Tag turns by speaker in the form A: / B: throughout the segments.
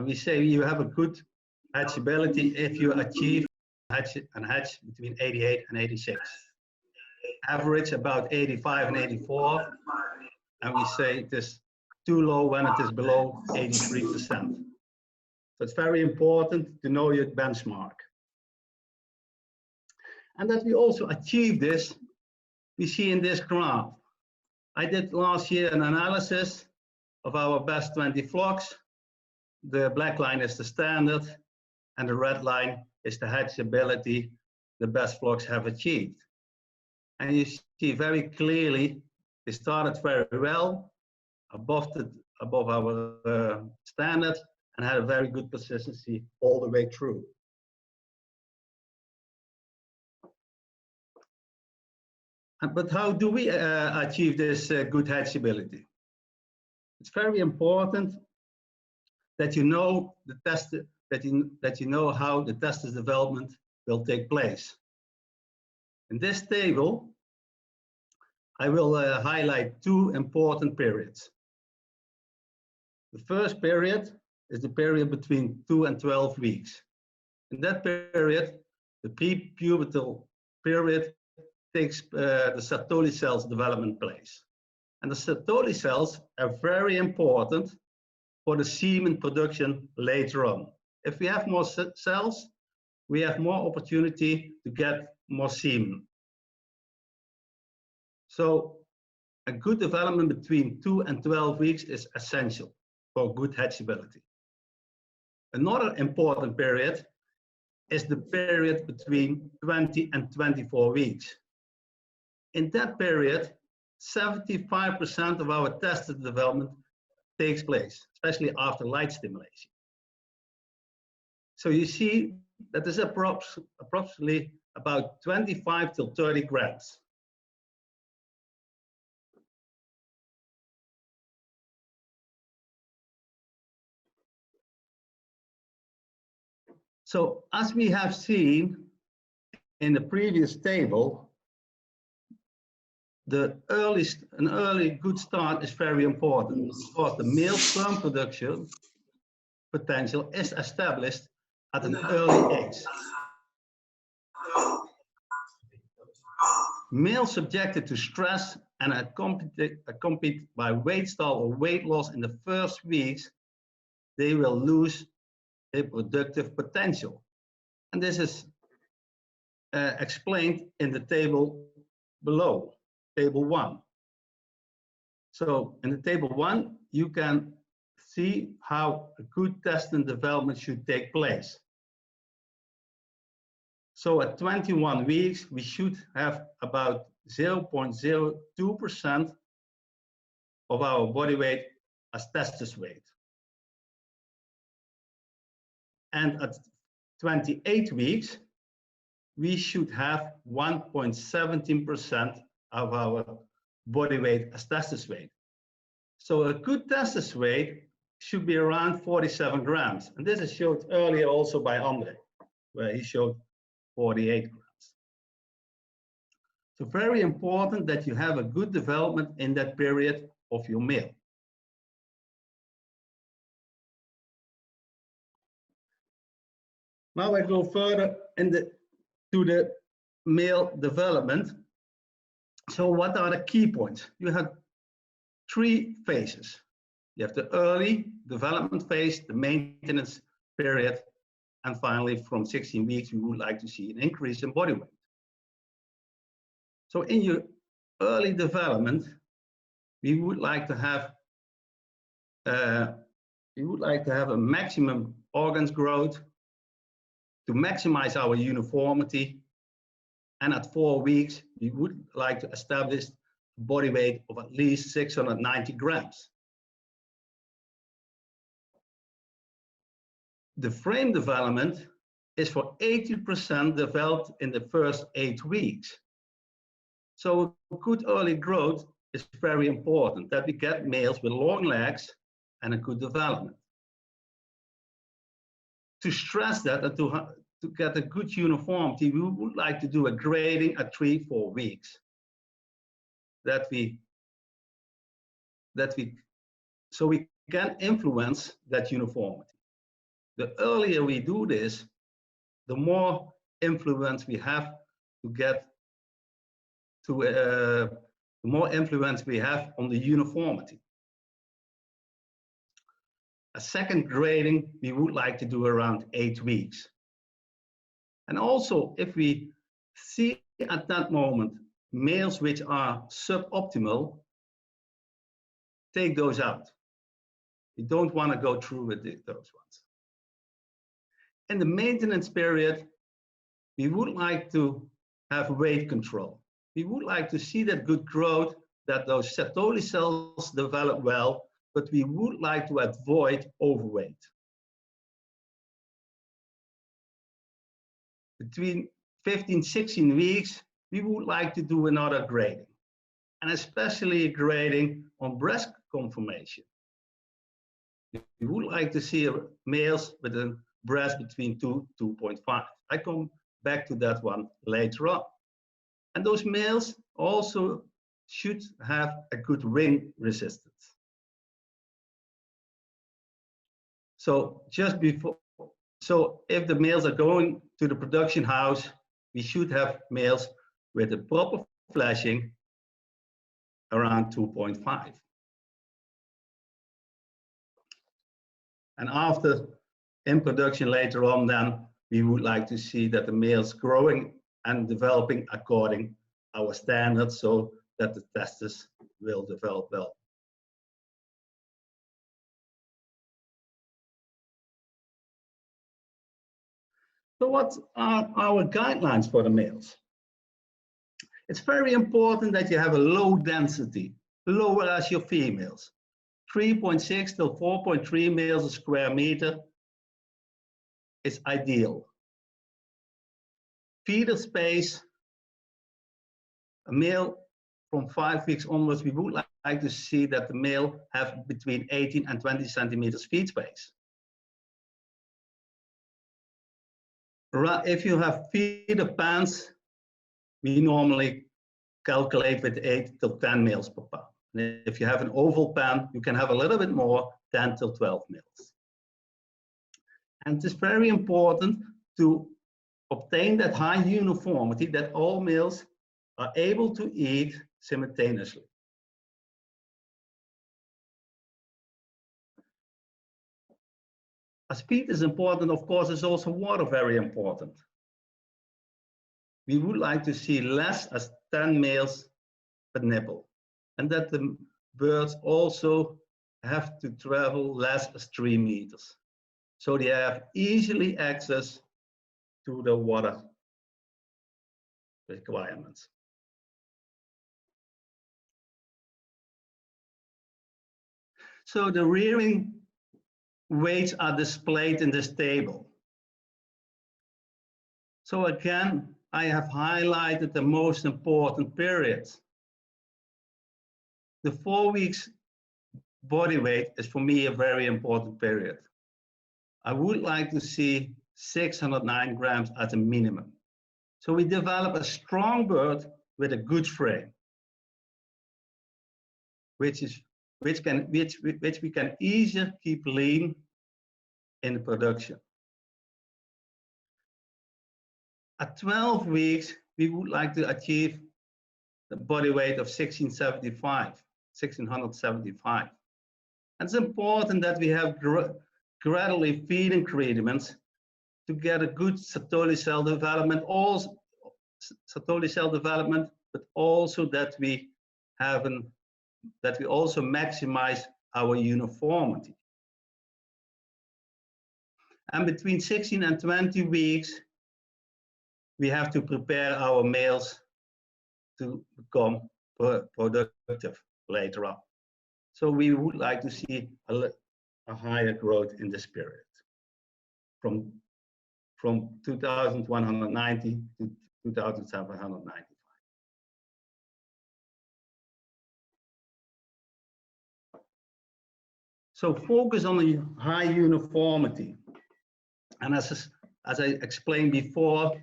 A: And we say you have a good hatchability if you achieve a hatch between 88 and 86. Average about 85 and 84. And we say it is too low when it is below 83%. So it's very important to know your benchmark. And that we also achieve this, we see in this graph. I did last year an analysis of our best 20 flocks. The black line is the standard, and the red line is the hatchability the best flocks have achieved. And you see very clearly they started very well, above our standard, and had a very good persistency all the way through. But how do we achieve this good hatchability? It's very important that you know the test, that you know how the testis development will take place. In this table, I will highlight two important periods. The first period is the period between 2 and 12 weeks. In that period, the prepubertal period takes the Sertoli cells development place. And the Sertoli cells are very important for the semen production later on. If we have more cells, we have more opportunity to get more semen. So a good development between 2 and 12 weeks is essential for good hatchability. Another important period is the period between 20 and 24 weeks. In that period, 75% of our testis development takes place, especially after light stimulation. So you see that is approximately about 25 till 30 grams. So as we have seen in the previous table, an early good start is very important because the male sperm production potential is established at an early age. Males subjected to stress and accompanied by weight stall or weight loss in the first weeks, they will lose reproductive potential. And this is explained in the table below, table 1. So in the table 1, you can see how a good testis development should take place. So at 21 weeks, we should have about 0.02% of our body weight as testis weight. And at 28 weeks, we should have 1.17% of our body weight as testis weight. So a good testis weight should be around 47 grams. And this is showed earlier also by Andre, where he showed 48 grams. So very important that you have a good development in that period of your male. Now I go further to the male development. So what are the key points? You have 3 phases. You have the early development phase, the maintenance period, and finally from 16 weeks, we would like to see an increase in body weight. So in your early development, we would like to have a maximum organs growth to maximize our uniformity. And at 4 weeks, we would like to establish a body weight of at least 690 grams. The frame development is for 80% developed in the first 8 weeks. So good early growth is very important, that we get males with long legs and a good development. To stress that and to get a good uniformity, we would like to do a grading at 3-4 weeks. So we can influence that uniformity. the earlier we do this, the more influence we have to get to, the more influence we have on the uniformity. A second grading we would like to do around 8 weeks. And also, if we see at that moment males which are suboptimal, take those out. We don't want to go through with those ones. In the maintenance period, we would like to have weight control. We would like to see that good growth, that those Sertoli cells develop well, but we would like to avoid overweight. Between 15, 16 weeks, we would like to do another grading, and especially a grading on breast conformation. We would like to see males with a breast between 2 to 2.5. I come back to that one later on. And those males also should have a good ring resistance. So just before, so if the males are going to the production house, we should have males with a proper flashing around 2.5. And after in production later on, then we would like to see that the males growing and developing according our standards, so that the testes will develop well. So what are our guidelines for the males? It's very important that you have a low density, lower as your females. 3.6 to 4.3 males a square meter is ideal. Feeder space, a male from 5 weeks onwards, we would like to see that the male have between 18 and 20 centimeters feed space. If you have feeder pans, we normally calculate with 8 to 10 males per pound. And if you have an oval pan, you can have a little bit more, 10 to 12 males. And it is very important to obtain that high uniformity, that all males are able to eat simultaneously. As feed is important, of course, is also water very important. We would like to see less as 10 males per nipple, and that the birds also have to travel less as 3 meters. So they have easily access to the water requirements. So the rearing weights are displayed in this table. So again, I have highlighted the most important periods. The 4 weeks body weight is for me a very important period. I would like to see 609 grams as a minimum. So we develop a strong bird with a good frame, which we can easily keep lean in the production. At 12 weeks, we would like to achieve the body weight of 1675. And it's important that we have gradually feeding treatments to get a good Sertoli cell development, but also that we also maximize our uniformity. And between 16 and 20 weeks, we have to prepare our males to become productive later on. So we would like to see a higher growth in this period, from 2,190 to 2,795. So focus on the high uniformity. And as I explained before,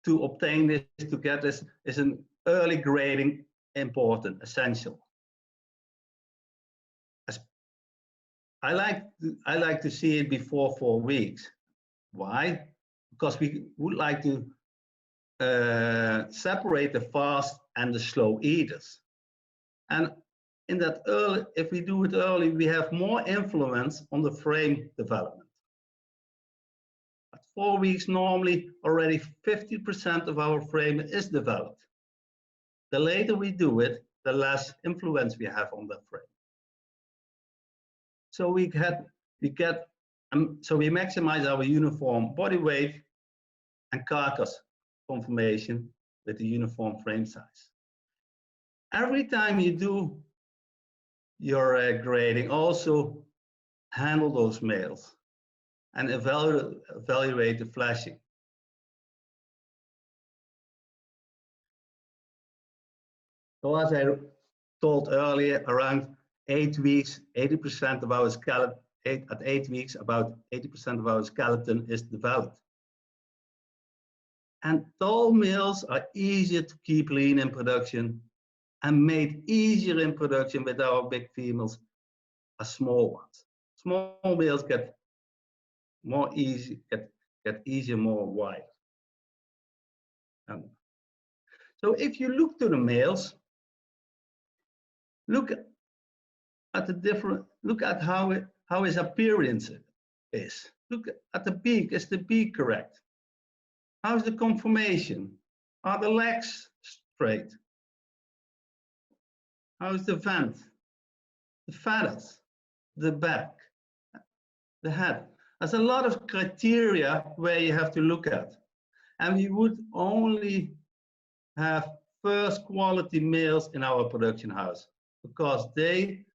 A: to obtain this, to get this, is an early grading important, essential. I like to see it before 4 weeks. Why? Because we would like to separate the fast and the slow eaters. And in that early, if we do it early, we have more influence on the frame development. At 4 weeks, normally already 50% of our frame is developed. The later we do it, the less influence we have on that frame. So we maximize our uniform body weight and carcass conformation with the uniform frame size. Every time you do your grading, also handle those males and evaluate the flashing. So as I told earlier, around 8 weeks, 80% of our skeleton, at 8 weeks, about 80% of our skeleton is developed. And tall males are easier to keep lean in production and made easier in production with our big females as small ones. Small males get easier, more wide. So if you look to the males, look at how his appearance is. Look at the beak. Is the beak correct? How's the conformation? Are the legs straight? How's the vent? The feathers, the back, the head. There's a lot of criteria where you have to look at. And we would only have first quality males in our production house because they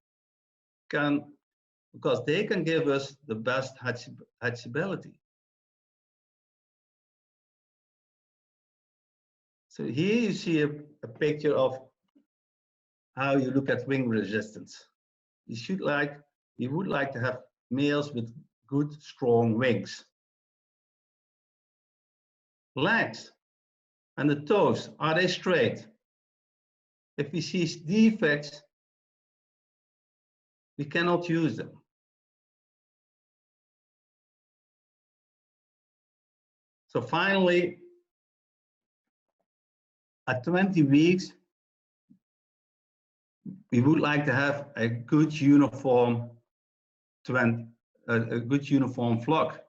A: can give us the best hatchability. So here you see a picture of how you look at wing resistance. You would like to have males with good, strong wings. Legs and the toes, are they straight? If we see defects, we cannot use them. So finally, at 20 weeks, we would like to have a good uniform flock.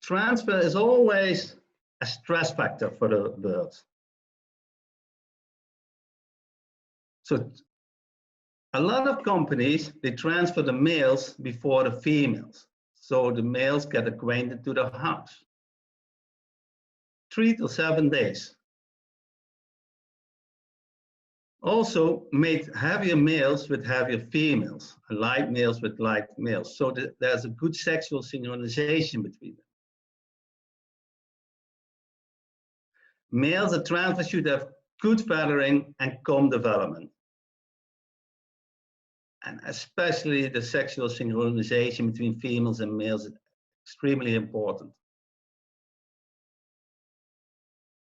A: Transfer is always a stress factor for the birds. So a lot of companies, they transfer the males before the females. So the males get acquainted to the house. 3 to 7 days. Also made heavier males with heavier females, and light males with light males. So there's a good sexual synchronization between them. Males at transfer should have good feathering and comb development. And especially the sexual synchronization between females and males is extremely important.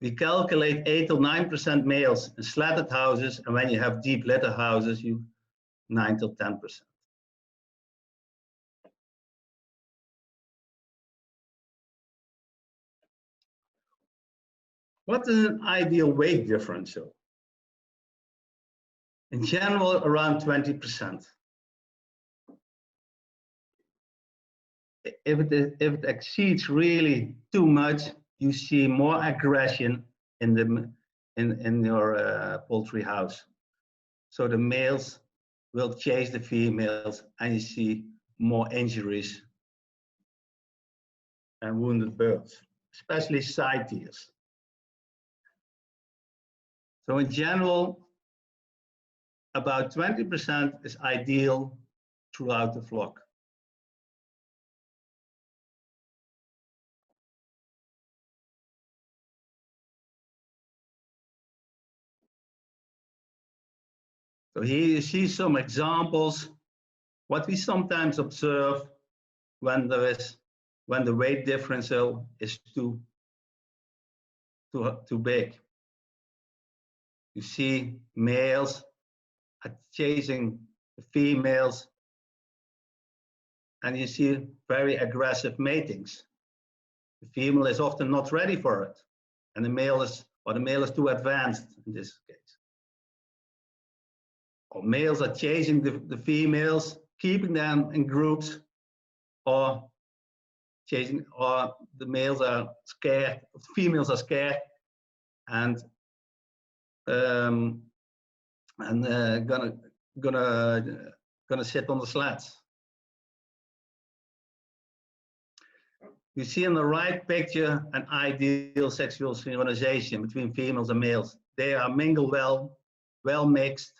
A: We calculate 8 to 9% males in slatted houses, and when you have deep litter houses, you 9 to 10%. What is an ideal weight differential? In general, around 20%. If it exceeds really too much, you see more aggression in your poultry house. So the males will chase the females, and you see more injuries and wounded birds, especially side tears. So in general, about 20% is ideal throughout the flock. So here you see some examples, what we sometimes observe when the weight differential is too too big. You see males are chasing the females, and you see very aggressive matings. The female is often not ready for it, and the male is too advanced in this case. Or males are chasing the females, keeping them in groups, or the males are scared, the females are scared, and gonna sit on the slats. You see in the right picture an ideal sexual synchronization between females and males. They are mingled well mixed.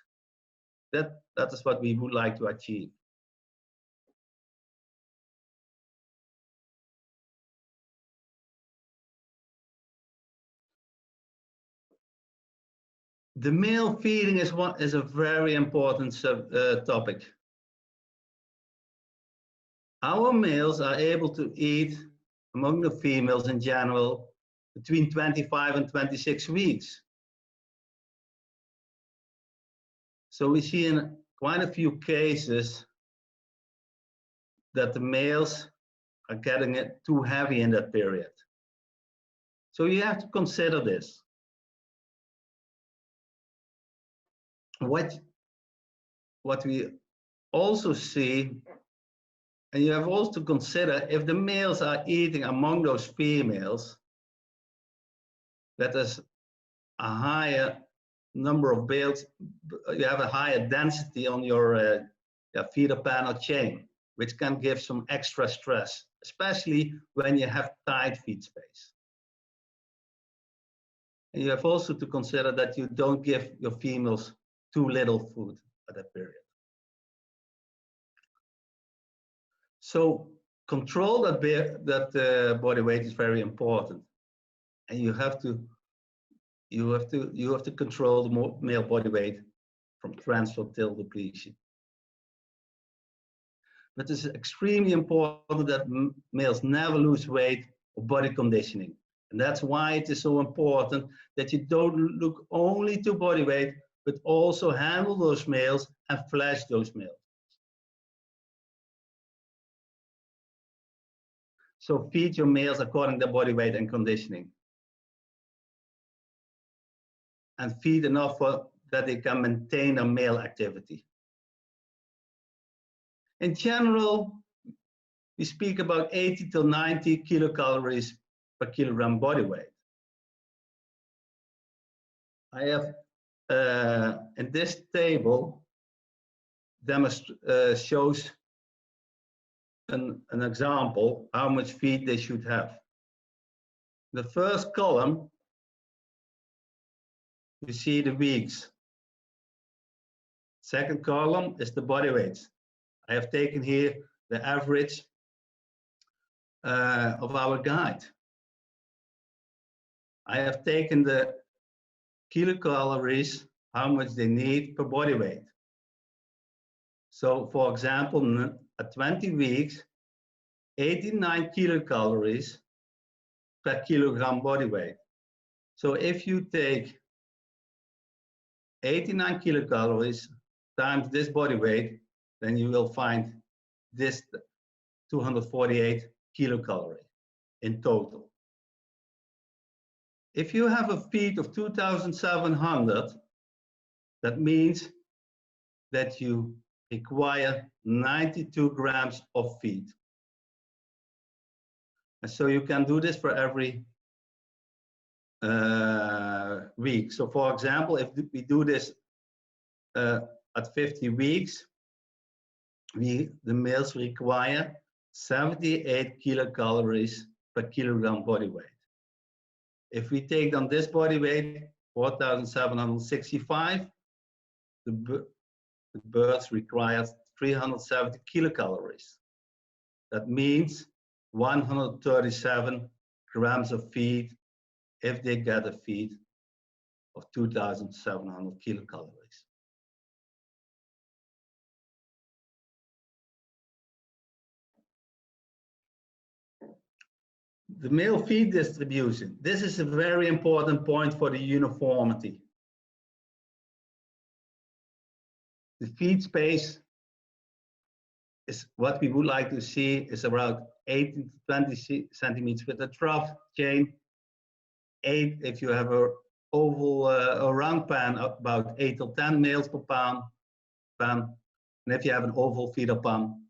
A: That is what we would like to achieve. The male feeding is a very important topic. Our males are able to eat among the females in general between 25 and 26 weeks. So we see in quite a few cases that the males are getting it too heavy in that period. So you have to consider this. What we also see, and you have also to consider, if the males are eating among those females, that is a higher number of males, you have a higher density on your feeder panel chain, which can give some extra stress, especially when you have tight feed space. And you have also to consider that you don't give your females too little food at that period. So control that body weight is very important, and you have to control the male body weight from transfer till depletion. But it's extremely important that males never lose weight or body conditioning, and that's why it is so important that you don't look only to body weight, but also handle those males and flash those males. So feed your males according to body weight and conditioning. And feed enough that they can maintain a male activity. In general, we speak about 80 to 90 kilocalories per kilogram body weight. I have in this table shows an example how much feed they should have. The first column, you see the weeks. Second column is the body weights. I have taken here the average of our guide. I have taken the kilocalories, how much they need per body weight. So for example, at 20 weeks, 89 kilocalories per kilogram body weight. So if you take 89 kilocalories times this body weight, then you will find this 248 kilocalories in total. If you have a feed of 2,700, that means that you require 92 grams of feed. And so you can do this for every week. So for example, if we do this at 50 weeks, the males require 78 kilocalories per kilogram body weight. If we take on this body weight, 4,765, the birds require 370 kilocalories. That means 137 grams of feed if they get a feed of 2,700 kilocalories. The male feed distribution. This is a very important point for the uniformity. The feed space is what we would like to see is around 18 to 20 centimeters with a trough chain. 8 if you have a oval or round pan, about 8 or 10 males per pan. And if you have an oval feeder pan,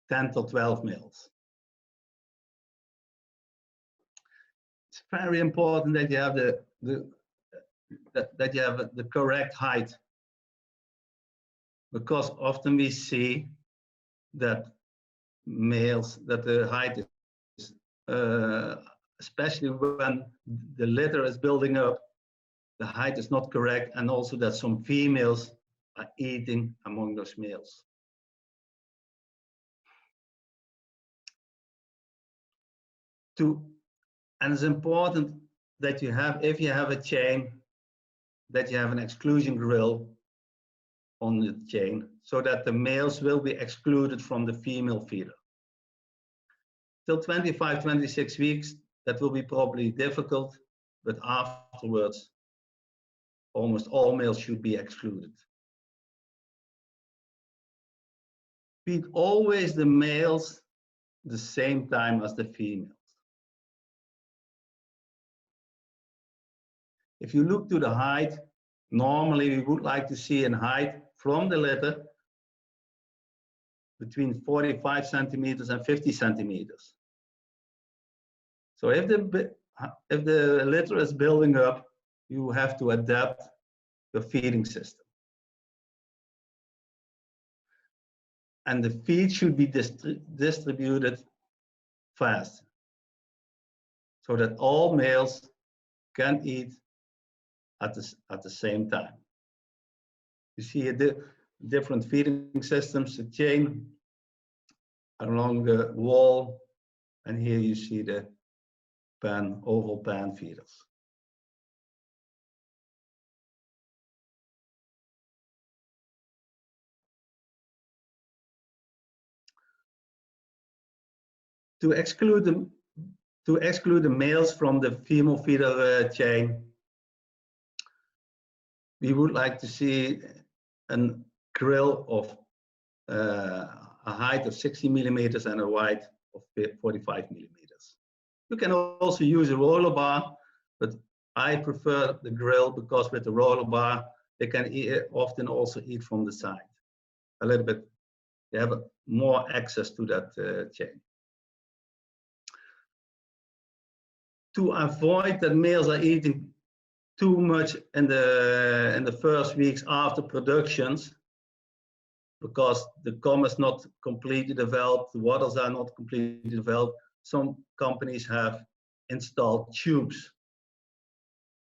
A: 10 to 12 males. It's very important that you have that you have the correct height, because often we see that males, that the height is, especially when the litter is building up, the height is not correct, and also that some females are eating among those males. And it's important that you have, if you have a chain, that you have an exclusion grill on the chain, so that the males will be excluded from the female feeder. Till 25, 26 weeks, that will be probably difficult, but afterwards, almost all males should be excluded. Feed always the males the same time as the females. If you look to the height, normally we would like to see a height from the litter between 45 centimeters and 50 centimeters. So if the litter is building up, you have to adapt your feeding system. And the feed should be distributed fast, so that all males can eat at the same time. You see different feeding systems, a chain along the wall, and here you see the oval pan feeders. To exclude the males from the female feeder chain, we would like to see a grill of a height of 60 millimeters and a width of 45 millimeters. You can also use a roller bar, but I prefer the grill because with the roller bar, they can often also eat from the side. A little bit, they have more access to that chain. To avoid that males are eating too much in the first weeks after productions, because the comb is not completely developed, the waters are not completely developed. Some companies have installed tubes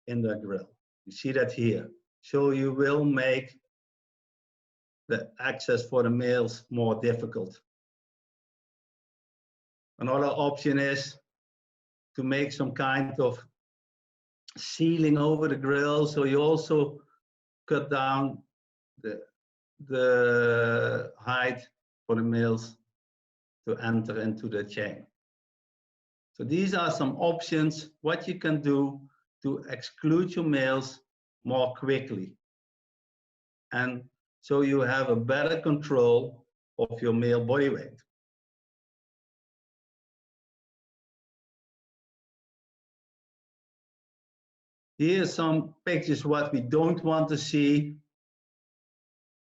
A: in the grill. You see that here. So you will make the access for the males more difficult. Another option is to make some kind of ceiling over the grill, so you also cut down the height for the males to enter into the chain. So these are some options what you can do to exclude your males more quickly, and so you have a better control of your male body weight. Here are some pictures what we don't want to see.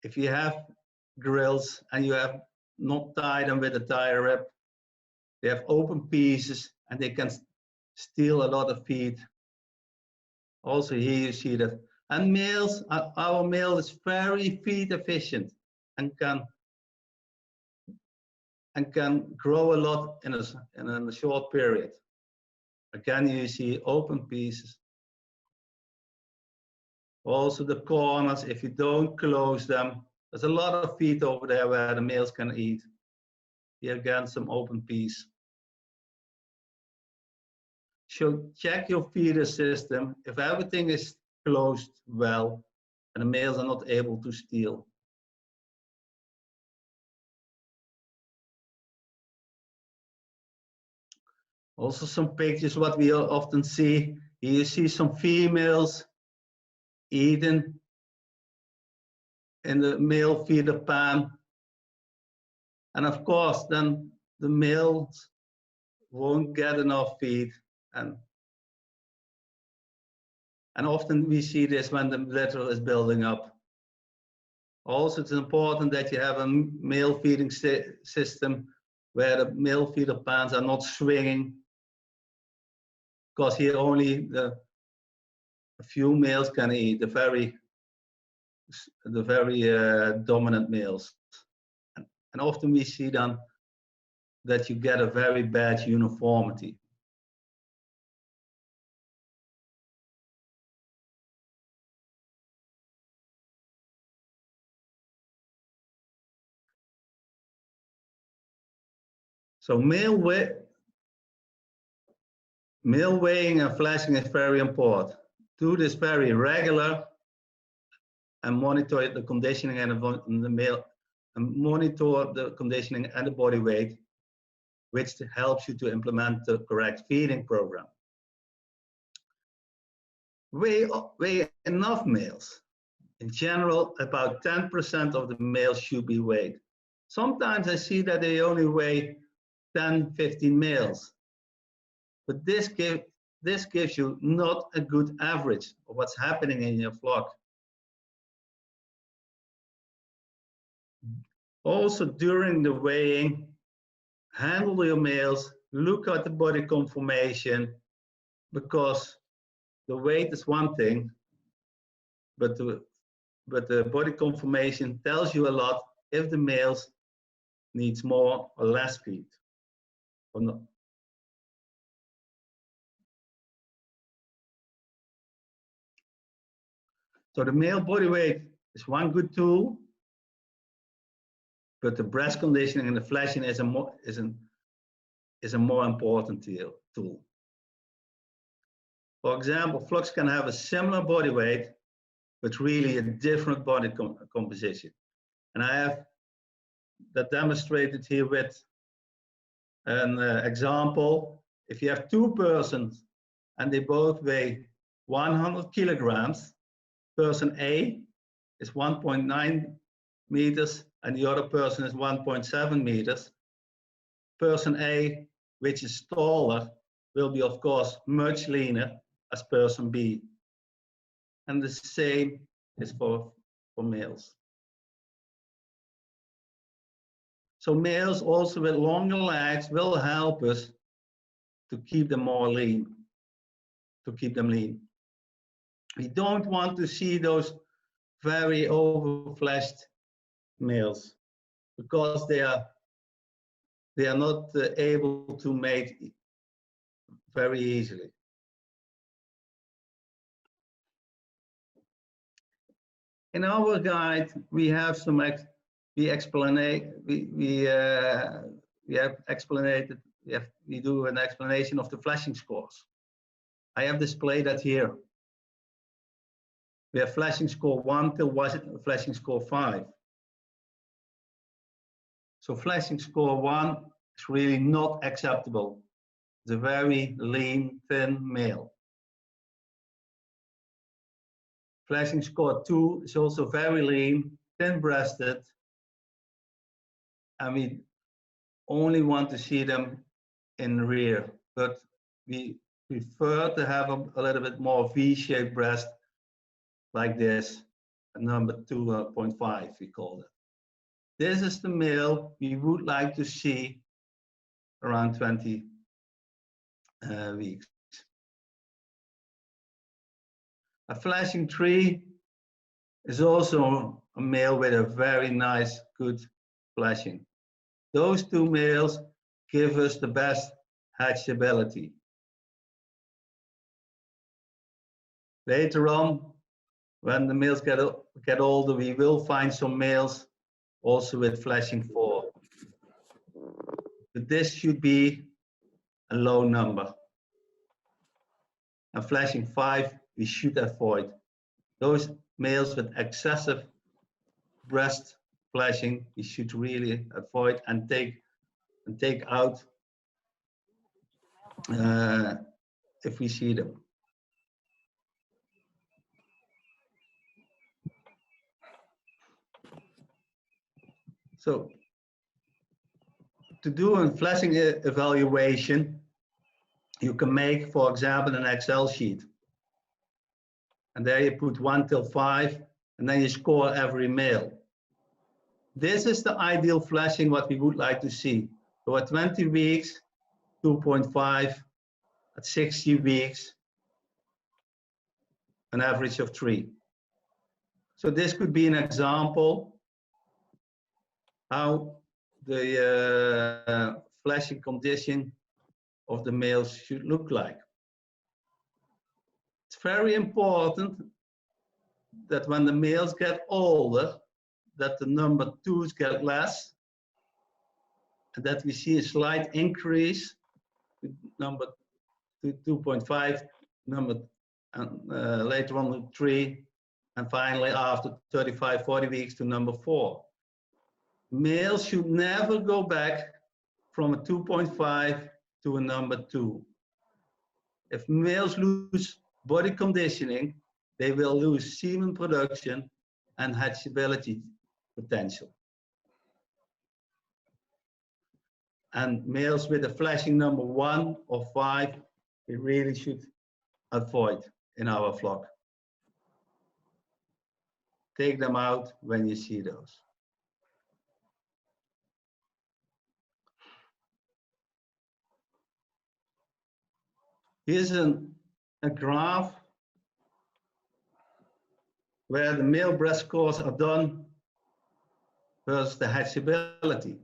A: If you have grills and you have not tied them with a tie wrap, they have open pieces and they can steal a lot of feed. Also here you see that. And males, our male is very feed efficient and can grow a lot in a short period. Again, you see open pieces. Also the corners, if you don't close them, there's a lot of feed over there where the males can eat. Here again, some open piece. So check your feeder system. If everything is closed well and the males are not able to steal. Also some pictures, what we often see. Here you see some females eating in the male feeder pan. And of course, then the males won't get enough feed. And often we see this when the litter is building up. Also, it's important that you have a male feeding system where the male feeder pans are not swinging, because here only a few males can eat, the very dominant males. And often we see then that you get a very bad uniformity. So male weighing and flashing is very important. Do this very regular and monitor the conditioning and the male, and monitor the conditioning and the body weight, which helps you to implement the correct feeding program. Weigh enough males. In general, about 10% of the males should be weighed. Sometimes I see that they only weigh 10, 15 males. But this gives you not a good average of what's happening in your flock. Also, during the weighing, handle your males, look at the body conformation, because the weight is one thing, but the body conformation tells you a lot if the males needs more or less feed or not. So the male body weight is one good tool, but the breast conditioning and the flashing is a more important tool. For example, flocks can have a similar body weight, but really a different body composition. And I have that demonstrated here with an example. If you have two persons and they both weigh 100 kilograms, person A is 1.9 meters and the other person is 1.7 meters. Person A, which is taller, will be of course much leaner as person B. And the same is for males. So males also with longer legs will help us to keep them more lean, to keep them lean. We don't want to see those very overfleshed males because they are not able to mate very easily. In our guide, we have some we do an explanation of the flashing scores. I have displayed that here. We have flashing score 1 till flashing score 5. So flashing score 1 is really not acceptable. It's a very lean, thin male. Flashing score 2 is also very lean, thin-breasted, and we only want to see them in rear, but we prefer to have a little bit more V-shaped breast like this, number 2.5 we call it. This is the male we would like to see around 20 weeks. A flashing 3 is also a male with a very nice, good flashing. Those two males give us the best hatchability. Later on, when the males get older, we will find some males also with flashing 4. But this should be a low number. And flashing 5, we should avoid. Those males with excessive breast flashing, we should really avoid and take out if we see them. So to do a flashing evaluation, you can make, for example, an Excel sheet. And there you put 1 till 5, and then you score every male. This is the ideal flashing what we would like to see. So at 20 weeks, 2.5, at 60 weeks, an average of 3. So this could be an example how the flashing condition of the males should look like. It's very important that when the males get older, that the number 2s get less, and that we see a slight increase with number 2.5, number later on to 3, and finally after 35, 40 weeks to number 4. Males should never go back from a 2.5 to a number 2. If males lose body conditioning, they will lose semen production and hatchability potential. And males with a flashing number 1 or 5, we really should avoid in our flock. Take them out when you see those. Here's a graph where the male breast scores are done versus the hatchability.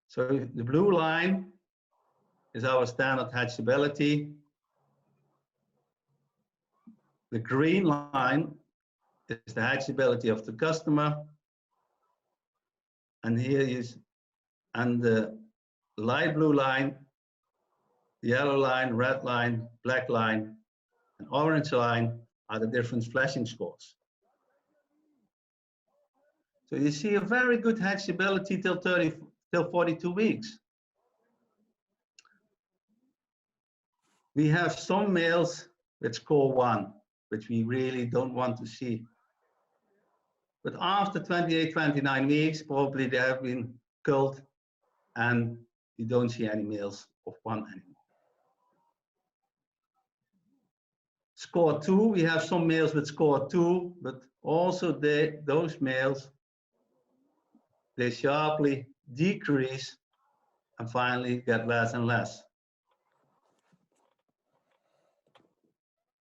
A: So the blue line is our standard hatchability. The green line is the hatchability of the customer. And here is, and the light blue line, the yellow line, red line, black line, and orange line are the different flashing scores. So you see a very good hatchability till 42 weeks. We have some males with score 1, which we really don't want to see. But after 28, 29 weeks, probably they have been culled and you don't see any males of 1 anymore. Score 2, we have some males with score 2, but also those males, they sharply decrease and finally get less and less.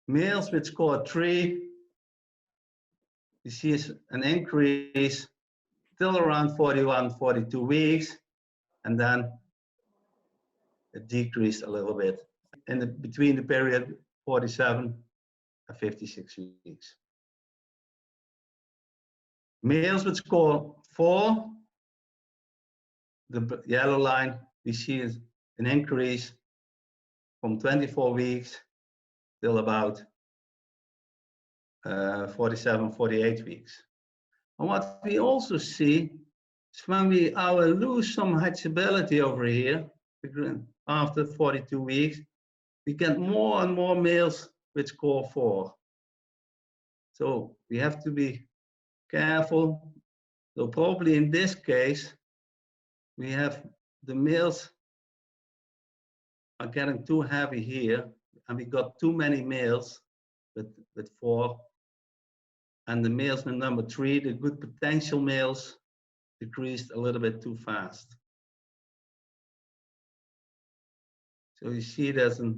A: Males with score 3, you see an increase till around 41, 42 weeks, and then it decreased a little bit between the period 47 and 56 weeks. Males with score 4, the yellow line, we see an increase from 24 weeks till about 47, 48 weeks. And what we also see is when we lose some hatchability over here, after 42 weeks, we get more and more males with score 4. So we have to be careful. So probably in this case, we have the males are getting too heavy here, and we got too many males with 4. And the males with number 3, the good potential males, decreased a little bit too fast. So you see there's a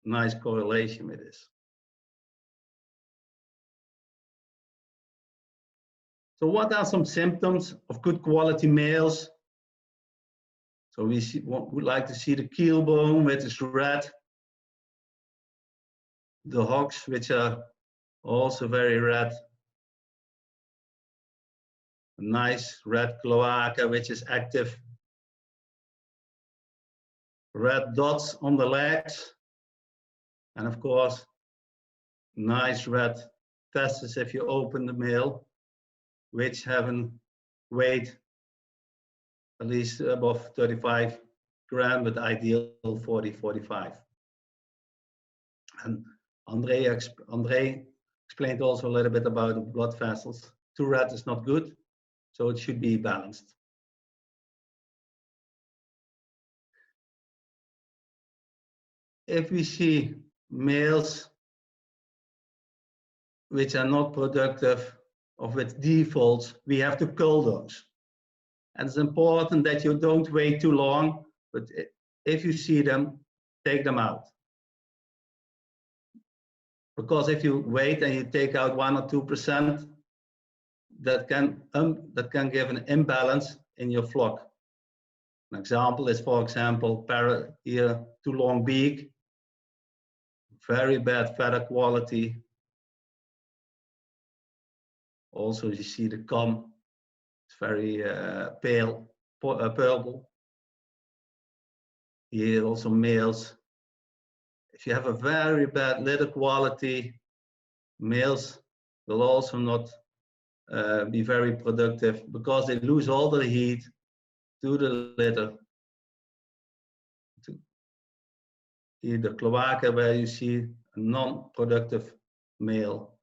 A: nice correlation with this. So what are some symptoms of good quality males? So we would like to see the keel bone, which is red. The hocks, which are also very red. A nice red cloaca, which is active. Red dots on the legs. And of course, nice red testes if you open the male, which have a weight at least above 35 gram with ideal 40, 45. And Andre explained also a little bit about the blood vessels. Too red is not good, so it should be balanced. If we see males which are not productive or with defaults, we have to cull those. And it's important that you don't wait too long, but if you see them, take them out. Because if you wait and you take out 1 or 2%, that can give an imbalance in your flock. An example is, for example, parrot here, too long beak, very bad feather quality. Also, you see the comb, it's very pale, purple. Here also males. If you have a very bad litter quality, males will also not be very productive because they lose all the heat to the litter. Here the cloaca, where you see a non-productive male.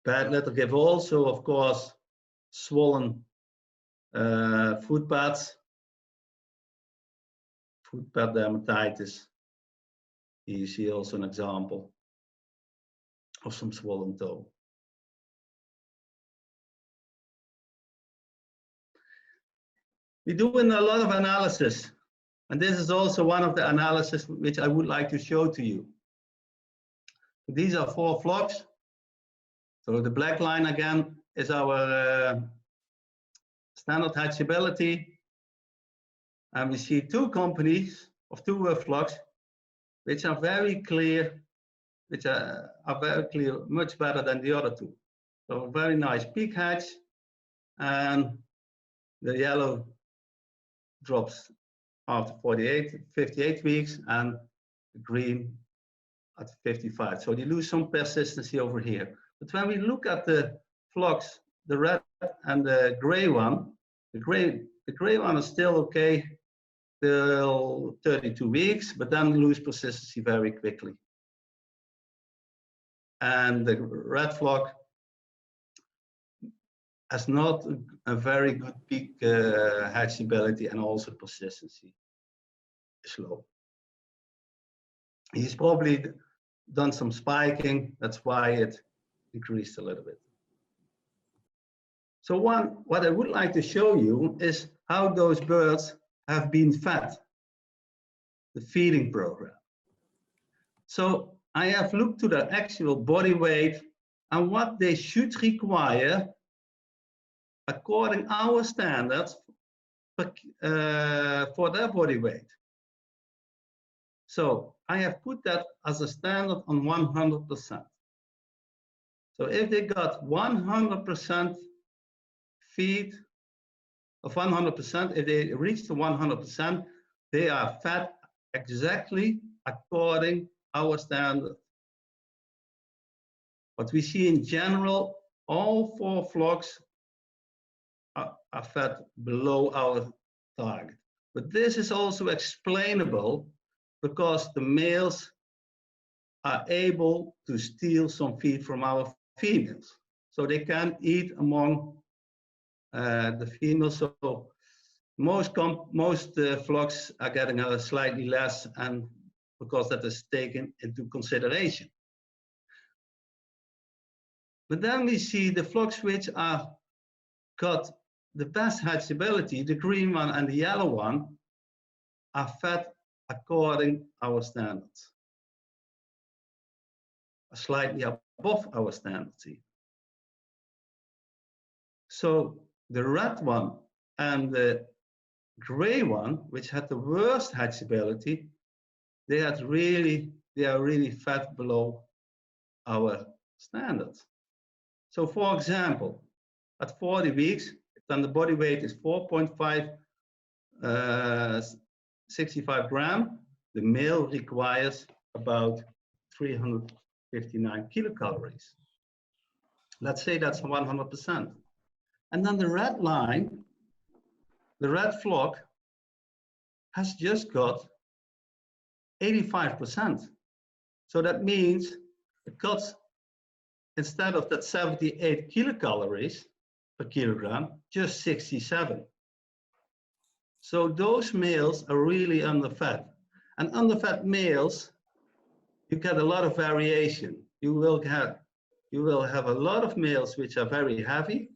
A: Bad litter give also, of course, swollen foot pads, foot pad dermatitis. Here you see also an example of some swollen toe. We do a lot of analysis, and this is also one of the analysis which I would like to show to you. These are 4 flocks. So the black line again is our standard hatchability, and we see 2 companies of 2 flocks which are very clear, much better than the other 2. So very nice peak hatch, and the yellow drops after 58 weeks, and the green at 55. So you lose some persistency over here. But when we look at the flocks, the red and the gray one, the gray one is still okay till 32 weeks, but then lose persistency very quickly. And the red flock has not a very good peak hatchability, and also persistency is low. He's probably done some spiking, that's why it increased a little bit. So what I would like to show you is how those birds have been fed, the feeding program. So I have looked to their actual body weight and what they should require according our standards for their body weight. So I have put that as a standard on 100%. So if they got 100% feed of 100%, if they reach the 100%, they are fed exactly according our standard. What we see in general, all 4 flocks are fed below our target. But this is also explainable because the males are able to steal some feed from our females. So they can eat among the females. So most flocks are getting slightly less, and because that is taken into consideration. But then we see the flocks which are got the best hatchability, the green one and the yellow one, are fed according our standards, slightly above our standards. So the red one and the gray one, which had the worst hatchability, they are really fed below our standards. So for example, at 40 weeks, then the body weight is 4.65 gram. The male requires about 359 kilocalories. Let's say that's 100%. And then the red line, the red flock, has just got 85%. So that means it cuts, instead of that 78 kilocalories per kilogram, just 67. So those males are really underfed. And underfed males, you get a lot of variation. You will have a lot of males which are very heavy,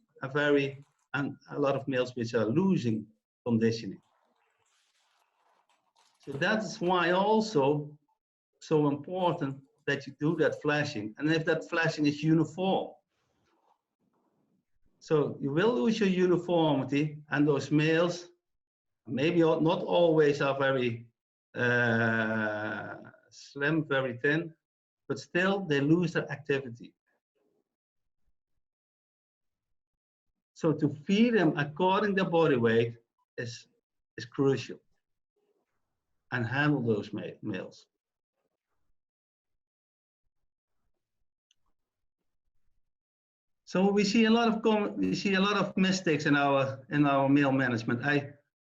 A: and a lot of males which are losing conditioning. So that's why also so important that you do that flashing, and if that flashing is uniform. So you will lose your uniformity, and those males maybe not always are very slim, very thin, but still they lose their activity. So to feed them according to body weight is crucial, and handle those males. So we see a lot of mistakes in our male management.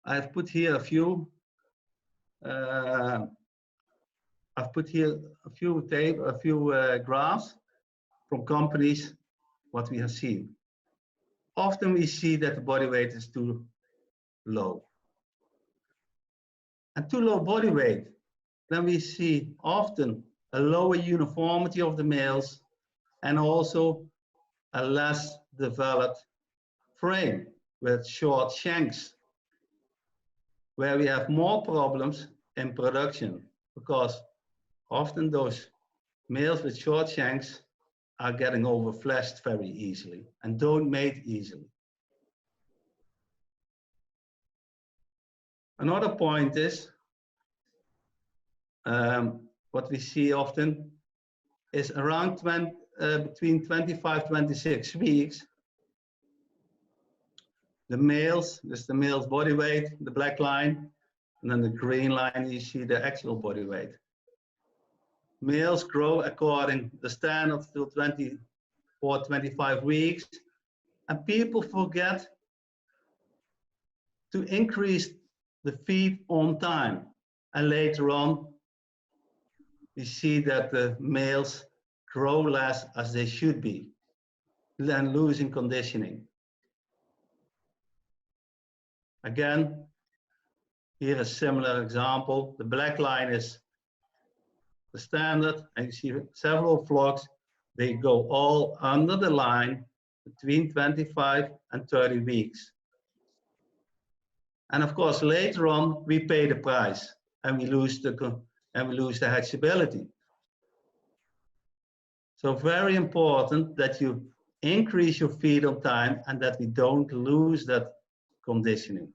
A: I've put here a few. I've put here a few graphs from companies, what we have seen. Often we see that the body weight is too low. And too low body weight, then we see often a lower uniformity of the males, and also a less developed frame with short shanks, where we have more problems in production, because often those males with short shanks are getting overfleshed very easily and don't mate easily. Another point is, what we see often is around between 25, 26 weeks, the males, this is the male's body weight, the black line, and then the green line, you see the actual body weight. Males grow according to the standard till 24, 25 weeks, and people forget to increase the feed on time. And later on, we see that the males grow less as they should be, then losing conditioning. Again, here a similar example. The black line is the standard, and you see several flocks, they go all under the line between 25 and 30 weeks. And of course, later on, we pay the price, and we lose the hatchability. So very important that you increase your feed on time, and that we don't lose that conditioning.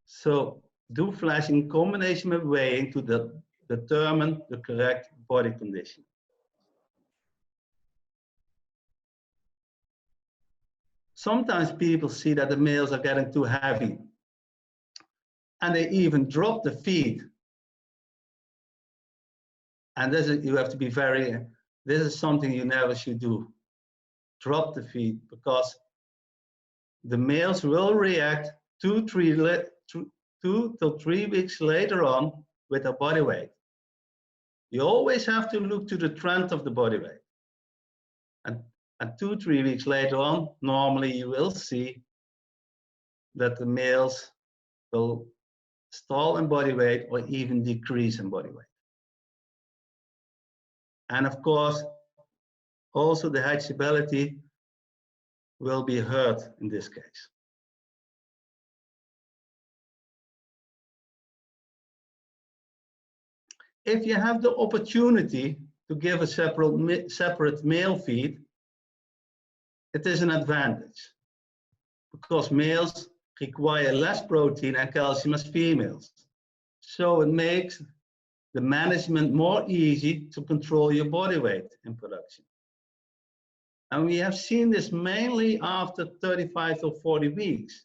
A: So do flashing in combination with weighing to determine the correct body condition. Sometimes people see that the males are getting too heavy, and they even drop the feed. And this is, you have to be this is something you never should do. Drop the feed, because the males will react 2 to 3 weeks later on with their body weight. You always have to look to the trend of the body weight. And 2 to 3 weeks later on, normally you will see that the males will stall in body weight or even decrease in body weight. And of course, also the hatchability will be hurt in this case. If you have the opportunity to give a separate male feed, it is an advantage, because males require less protein and calcium as females. So it makes the management more easy to control your body weight in production. And we have seen this mainly after 35 to 40 weeks.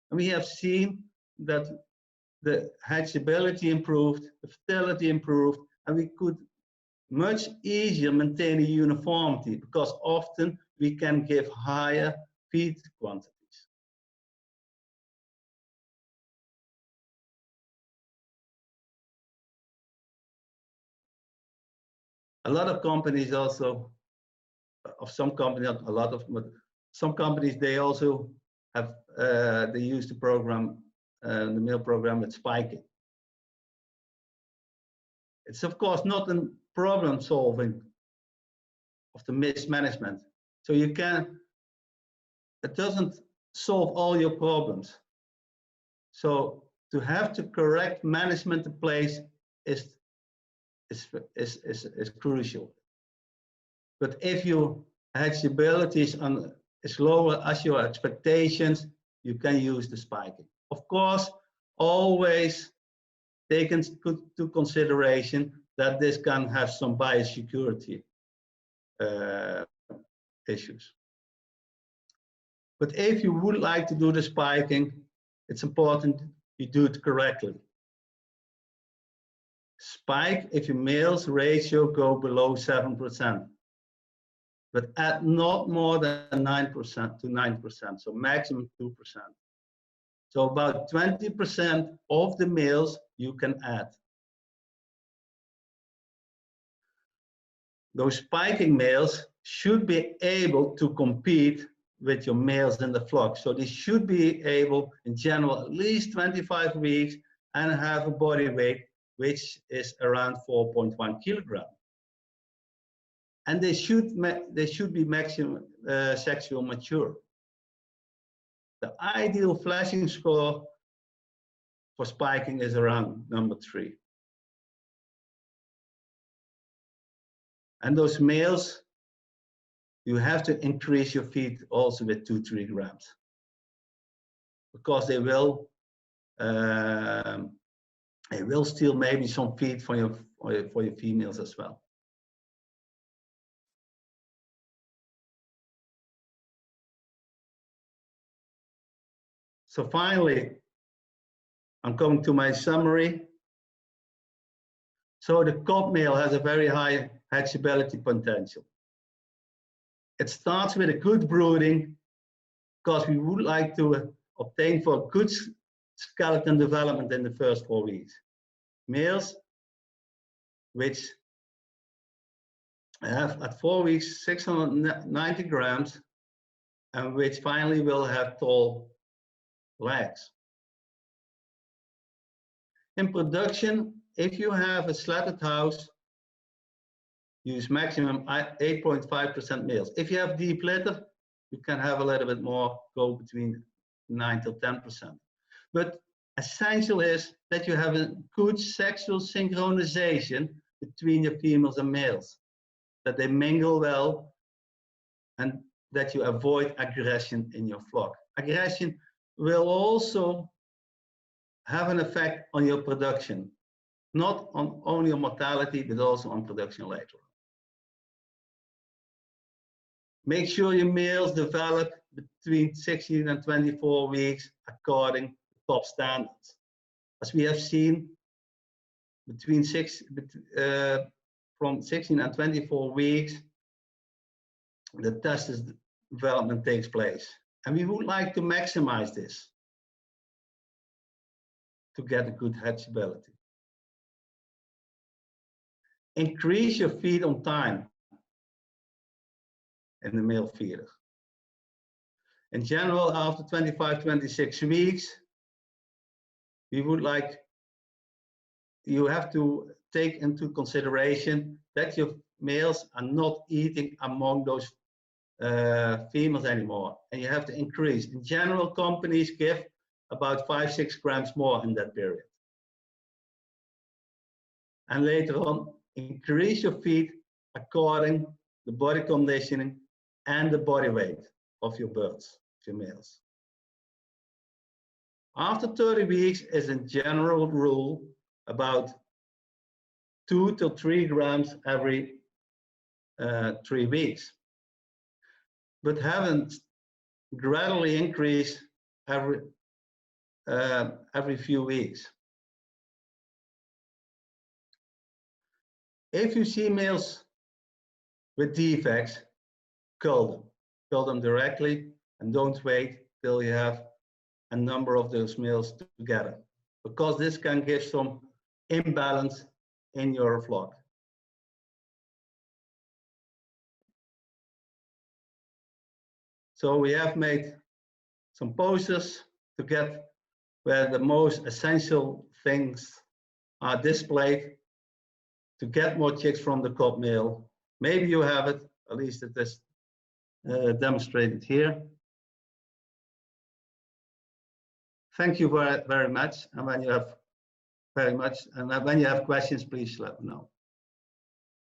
A: And we have seen that the hatchability improved, the fertility improved, and we could much easier maintain a uniformity, because often we can give higher feed quantities. A lot of companies also, of some companies, not a lot of, but some companies, they also have, they use the program, the male program with spiking. It's of course not a problem solving of the mismanagement. So you can, it doesn't solve all your problems. So to have the correct management in place is crucial. But if your hatchability is lower as your expectations, you can use the spiking. Of course, always take into consideration that this can have some biosecurity issues. But if you would like to do the spiking, it's important you do it correctly. Spike if your males ratio go below 7%, but add not more than 9% to 9%, so maximum 2%. So about 20% of the males you can add. Those spiking males should be able to compete with your males in the flock. So they should be able, in general, at least 25 weeks and have a body weight which is around 4.1 kilogram. And they should be maximum sexual mature. The ideal flashing score for spiking is around number 3. And those males, you have to increase your feed also with 2-3 grams, because they will steal maybe some feed for your females as well. So finally, I'm coming to my summary. So the cob male has a very high hatchability potential. It starts with a good brooding, because we would like to obtain for good skeleton development in the first 4 weeks. Males which have at 4 weeks 690 grams and which finally will have tall legs. In production, if you have a slatted house, use maximum 8.5% males. If you have deep litter, you can have a little bit more, go between 9 to 10%. But essential is that you have a good sexual synchronization between your females and males, that they mingle well, and that you avoid aggression in your flock. Aggression will also have an effect on your production, not on only on mortality, but also on production later on. Make sure your males develop between 16 and 24 weeks according to top standards. As we have seen, from 16 and 24 weeks, the testis development takes place. And we would like to maximize this to get a good hatchability. Increase your feed on time in the male feeder. In general, after 25-26 weeks, we would like, you have to take into consideration that your males are not eating among those females anymore, and you have to increase. In general, companies give about 5-6 grams more in that period. And later on, increase your feed according to the body conditioning and the body weight of your birds, your males. After 30 weeks is a general rule about 2 to 3 grams every 3 weeks. But haven't gradually increased every few weeks. If you see males with defects, cull them directly, and don't wait till you have a number of those males together, because this can give some imbalance in your flock. So we have made some posters to get where the most essential things are displayed to get more chicks from the cob male. Maybe you have it, at least it is demonstrated here. Thank you very much. And when you have questions, please let me know.